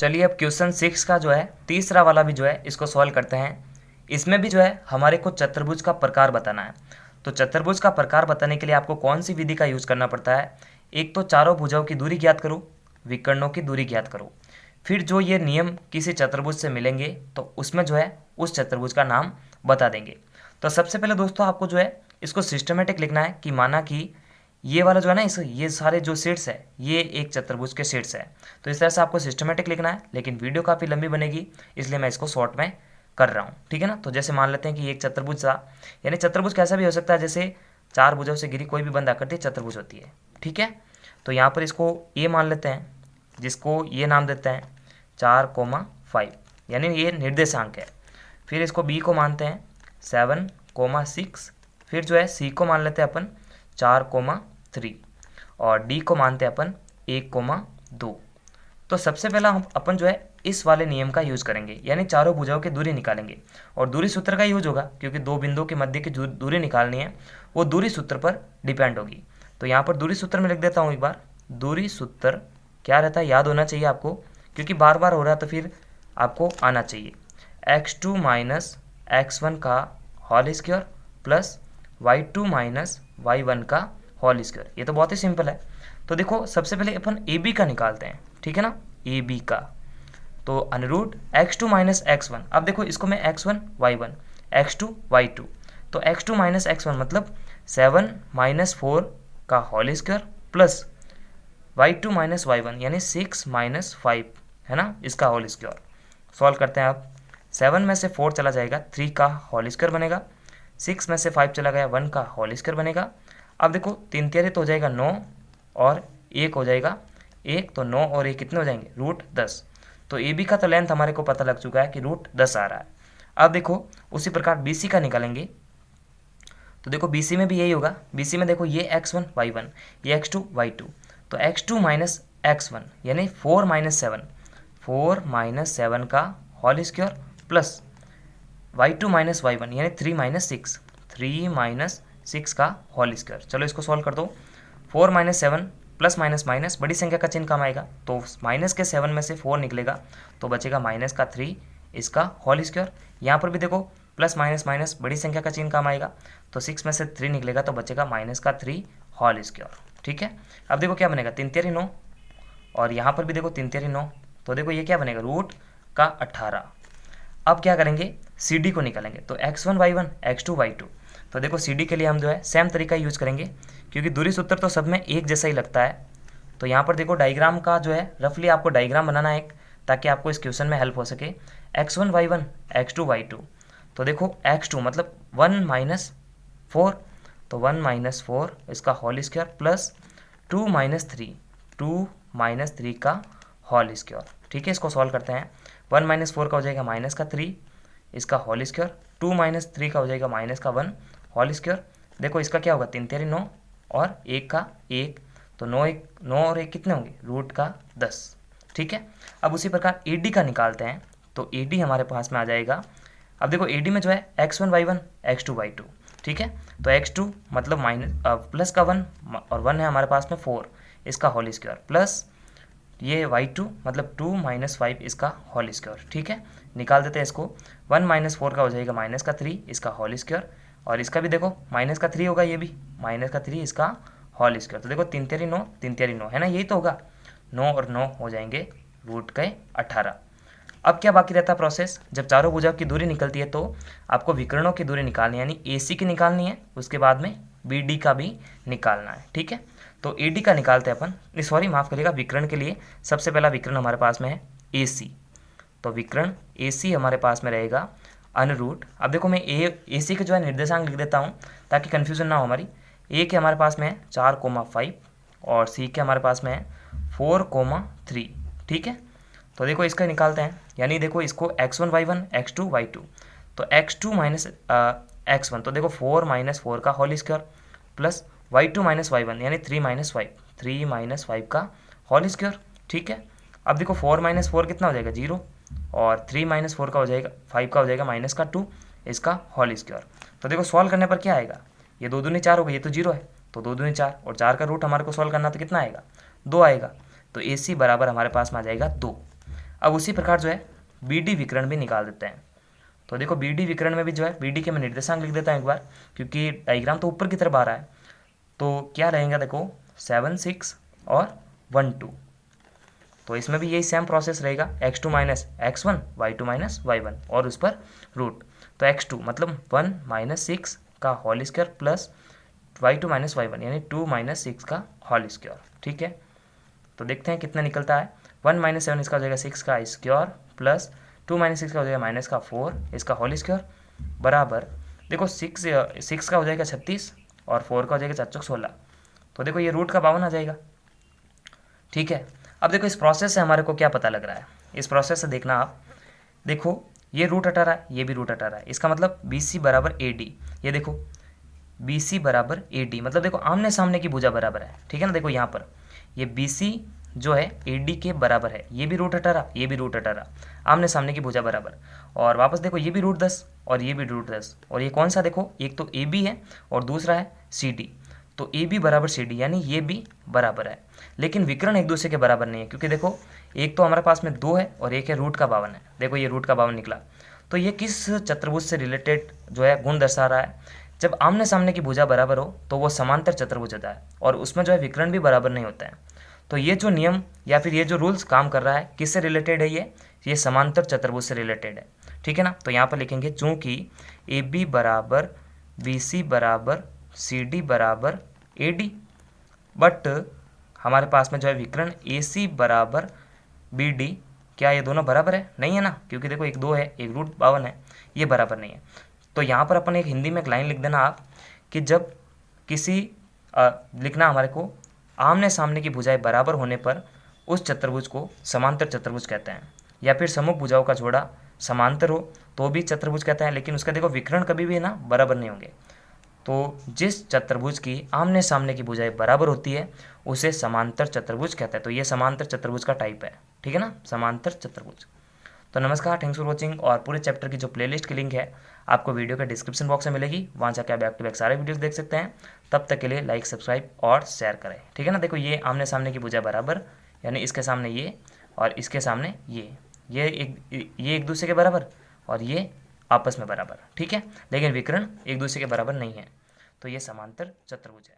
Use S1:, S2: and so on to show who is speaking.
S1: चलिए अब क्वेश्चन 6 का जो है तीसरा वाला भी जो है इसको सॉल्व करते हैं। इसमें भी जो है हमारे को चतुर्भुज का प्रकार बताना है। तो चतुर्भुज का प्रकार बताने के लिए आपको कौन सी विधि का यूज करना पड़ता है? एक तो चारों भुजाओं की दूरी ज्ञात करो, विकर्णों की दूरी ज्ञात करो, फिर जो ये नियम किसी चतुर्भुज से मिलेंगे तो उसमें जो है उस चतुर्भुज का नाम बता देंगे। तो सबसे पहले दोस्तों आपको जो है इसको सिस्टमेटिक लिखना है कि माना कि ये वाला जो है ना ये सारे जो सेट्स है ये एक चतुर्भुज के सेट्स है। तो इस तरह से आपको सिस्टमेटिक लिखना है, लेकिन वीडियो काफ़ी लंबी बनेगी इसलिए मैं इसको शॉर्ट में कर रहा हूँ, ठीक है ना। तो जैसे मान लेते हैं कि एक चतुर्भुज था, यानी चतुर्भुज कैसा भी हो सकता है, जैसे चार भुजाओं से घिरी कोई भी बंद आकृति चतुर्भुज होती है, ठीक है। तो यहाँ पर इसको ए मान लेते हैं, जिसको ये नाम देते हैं 4,5, यानी ये निर्देशांक है। फिर इसको बी को मानते हैं 7,6, फिर जो है सी को मान लेते हैं अपन 4,3 और डी को मानते हैं अपन 1,2। तो सबसे पहला हम अपन जो है इस वाले नियम का यूज करेंगे, यानी चारों भुजाओं की दूरी निकालेंगे और दूरी सूत्र का यूज होगा, क्योंकि दो बिंदुओं के मध्य की दूरी निकालनी है, वो दूरी सूत्र पर डिपेंड होगी। तो यहाँ पर दूरी सूत्र में लिख देता हूँ एक बार। दूरी सूत्र क्या रहता है, याद होना चाहिए आपको, क्योंकि बार बार हो रहा है तो फिर आपको आना चाहिए। x2 माइनस x1 का whole square plus y2 minus y1 का होल स्क्वायर। ये तो बहुत ही सिंपल है। तो देखो सबसे पहले अपन ए बी का निकालते हैं, ठीक है ना, ए बी का। तो अनुरूट x2 माइनस x1, अब देखो इसको मैं x1 y1 x2 y2, तो x2 माइनस x1 मतलब 7 माइनस 4 का whole square plus y2 minus y1 यानी 6 माइनस 5 है ना, इसका होल स्क्वायर। सॉल्व करते हैं आप। 7 में से 4 चला जाएगा 3 का होल स्क्वायर बनेगा, 6 में से 5 चला गया 1 का होल स्क्वायर बनेगा। अब देखो 3 तियारे तो हो जाएगा 9 और 1 हो जाएगा 1, तो 9 और 1 कितने हो जाएंगे, √10। तो ए बी का तो लेंथ हमारे को पता लग चुका है कि √10 आ रहा है। अब देखो उसी प्रकार बी सी का निकालेंगे। तो देखो बी सी में भी यही होगा। बी सी में देखो ये x1 y1 ये x2 y2, तो x2 माइनस x1 यानी 4 माइनस 7, 4 माइनस 7 का whole square plus y2 minus y1 यानी 3 माइनस 6, 3 माइनस 6 का होल स्क्वायर। चलो इसको सॉल्व कर दो। 4 माइनस 7 प्लस माइनस माइनस बड़ी संख्या का चिन्ह काम आएगा, तो माइनस के 7 में से 4 निकलेगा तो बचेगा माइनस का 3 इसका होल स्क्वायर। यहाँ पर भी देखो प्लस माइनस माइनस बड़ी संख्या का चिन्ह काम आएगा, तो 6 में से 3 निकलेगा तो बचेगा माइनस का 3 होल स्क्वायर, ठीक है। अब देखो क्या बनेगा, 3 तियारी 9 और यहाँ पर भी देखो 3 तियारी 9, तो देखो ये क्या बनेगा, √18। अब क्या करेंगे, सी डी को निकालेंगे। तो x1 y1 x2 y2, तो देखो सी डी के लिए हम जो है सेम तरीका यूज करेंगे, क्योंकि दूरी सूत्र तो सब में एक जैसा ही लगता है। तो यहाँ पर देखो डायग्राम का जो है रफली आपको डायग्राम बनाना है एक, ताकि आपको इस क्वेश्चन में हेल्प हो सके। x1 y1 x2 y2, तो देखो x2 मतलब 1 माइनस 4, तो 1 माइनस 4 इसका whole square plus 2 minus 3, 2 minus 3 का होल स्क्वायर, ठीक है। इसको सॉल्व करते हैं। 1 माइनस 4 का हो जाएगा माइनस का 3 इसका होल स्क्वायर, 2 माइनस 3 का हो जाएगा माइनस का 1 होल स्क्वायर। देखो इसका क्या होगा, 3 तियारी 9 और 1 का 1, तो 9 और 1 कितने होंगे, √10, ठीक है। अब उसी प्रकार ए डी का निकालते हैं। तो ए डी हमारे पास में आ जाएगा। अब देखो ए डी में जो है x1 y1 x2 y2, ठीक है। तो x2 मतलब माइनस प्लस का 1 और 1 है हमारे पास में 4 इसका होल स्क्वायर प्लस ये y2 मतलब 2 माइनस 5 इसका होल स्क्वायर, ठीक है। निकाल देते हैं इसको। 1 माइनस 4 का हो जाएगा माइनस का 3 इसका होल स्क्वायर, और इसका भी देखो माइनस का 3 होगा, ये भी माइनस का 3 इसका होल स्क्वायर। तो देखो 3 तियारी 9 3 तियारी 9 है ना, यही तो होगा। 9 और 9 हो जाएंगे √18। अब क्या बाकी रहता है प्रोसेस, जब चारों भुजाओं की दूरी निकलती है तो आपको विकर्णों की दूरी निकालनी है, यानी ए सी की निकालनी है, उसके बाद में बी डी का भी निकालना है, ठीक है। तो ए डी का निकालते हैं अपन, सॉरी माफ़ करिएगा, विकर्ण के लिए सबसे पहला विकर्ण हमारे पास में है ए सी। तो विकर्ण ए सी हमारे पास में रहेगा अनुरूट। अब देखो मैं ए सी के जो है निर्देशांक लिख देता हूँ ताकि कन्फ्यूजन ना हो हमारी। ए के हमारे पास में है 4,5 और सी के हमारे पास में है 4,3, ठीक है। तो देखो इसका निकालते हैं, यानी देखो इसको x1 y1 x2 y2, तो x2 माइनस x1, तो देखो 4 माइनस 4 का whole square plus y2 minus y1 यानी 3 माइनस 5, 3 माइनस 5 का होल स्क्वायर, ठीक है। अब देखो 4 माइनस 4 कितना हो जाएगा 0, और 3 माइनस 4 का हो जाएगा 5 का हो जाएगा माइनस का 2 इसका होल स्क्वायर। तो देखो सॉल्व करने पर क्या आएगा, ये 2 दूनी 4 होगा, ये तो 0 है, तो 2 दूनी 4 और 4 का रूट हमारे को सॉल्व करना तो कितना आएगा, 2 आएगा। तो ए सी बराबर हमारे पास में आ जाएगा 2। अब उसी प्रकार जो है बी डी विकर्ण भी निकाल देते हैं। तो देखो बी डी विकर्ण में भी जो है बी डी के मैं निर्देशांक लिख देता हूँ एक बार, क्योंकि डायग्राम तो ऊपर की तरफ आ रहा है। तो क्या रहेगा देखो 7 6 और 1 2। तो इसमें भी यही सेम प्रोसेस रहेगा, x2 minus x1 y2 minus y1 और उस पर रूट। तो x2 मतलब 1 माइनस 6 का whole square plus y2 minus y1 यानी 2 माइनस 6 का होल स्क्वायर। ठीक है, तो देखते हैं कितना निकलता है। 1 माइनस 7 इसका हो जाएगा 6 का स्क्वायर प्लस 2 माइनस 6 का हो जाएगा माइनस का 4 इसका होल स्क्वायर बराबर देखो 6 का हो जाएगा 36 और 4 का हो जाएगा 4 16। तो देखो ये रूट का 52 आ जाएगा। ठीक है, अब देखो इस प्रोसेस से हमारे को क्या पता लग रहा है, इस प्रोसेस से देखना आप, देखो ये रूट हटा रहा है, ये भी रूट हटा रहा है, इसका मतलब बी सी बराबर ए डी। ये देखो बी सी बराबर ए डी मतलब देखो आमने सामने की भुजा बराबर है। ठीक है ना, देखो यहाँ पर ये बी सी जो है ए डी के बराबर है, ये भी रूट हटा रहा, ये भी रूट हटा रहा, आमने सामने की भुजा बराबर। और वापस देखो ये भी रूट 10 और ये भी रूट 10 और ये कौन सा देखो, एक तो ए बी है और दूसरा है सी डी। तो ए बी बराबर सी डी यानी ये भी बराबर है, लेकिन विकर्ण एक दूसरे के बराबर नहीं है, क्योंकि देखो एक तो हमारे पास में 2 है और एक है रूट का 52 है। देखो ये रूट का 52 निकला। तो ये किस चतुर्भुज से रिलेटेड जो है गुण दर्शा रहा है, जब आमने सामने की भुजा बराबर हो तो वो समांतर चतुर्भुज होता है और उसमें जो है विकर्ण भी बराबर नहीं होता है। तो ये जो नियम या फिर ये जो रूल्स काम कर रहा है किससे रिलेटेड है, ये समांतर चतुर्भुज से रिलेटेड है। ठीक है ना, तो यहाँ पर लिखेंगे चूंकि ए बी बराबर बी सी बराबर सी डी बराबर ए डी, बट हमारे पास में जो है विकर्ण ए सी बराबर बी डी, क्या ये दोनों बराबर है? नहीं है ना, क्योंकि देखो एक 2 है एक रूट 52 है, ये बराबर नहीं है। तो यहाँ पर अपन एक हिंदी में एक लाइन लिख देना आप कि जब किसी लिखना हमारे को आमने सामने की भुजाएं बराबर होने पर उस चतुर्भुज को समांतर चतुर्भुज कहते हैं, या फिर सम्मुख भुजाओं का जोड़ा समांतर हो तो भी चतुर्भुज कहते हैं, लेकिन उसका देखो विकर्ण कभी भी ना बराबर नहीं होंगे। तो जिस चतुर्भुज की आमने सामने की भुजाएं बराबर होती है उसे समांतर चतुर्भुज कहते हैं। तो ये समांतर चतुर्भुज का टाइप है। ठीक है ना, समांतर चतुर्भुज। तो नमस्कार, थैंक्स फॉर वॉचिंग। और पूरे चैप्टर की जो प्लेलिस्ट की लिंक है आपको वीडियो के डिस्क्रिप्शन बॉक्स में मिलेगी, वहाँ जाकर आप बैक टू बैक सारे वीडियोस देख सकते हैं। तब तक के लिए लाइक सब्सक्राइब और शेयर करें। ठीक है ना, देखो ये आमने सामने की भुजा बराबर यानी इसके सामने ये और इसके सामने ये एक दूसरे के बराबर और ये आपस में बराबर। ठीक है, लेकिन विकर्ण एक दूसरे के बराबर नहीं है, तो ये समांतर चतुर्भुज है।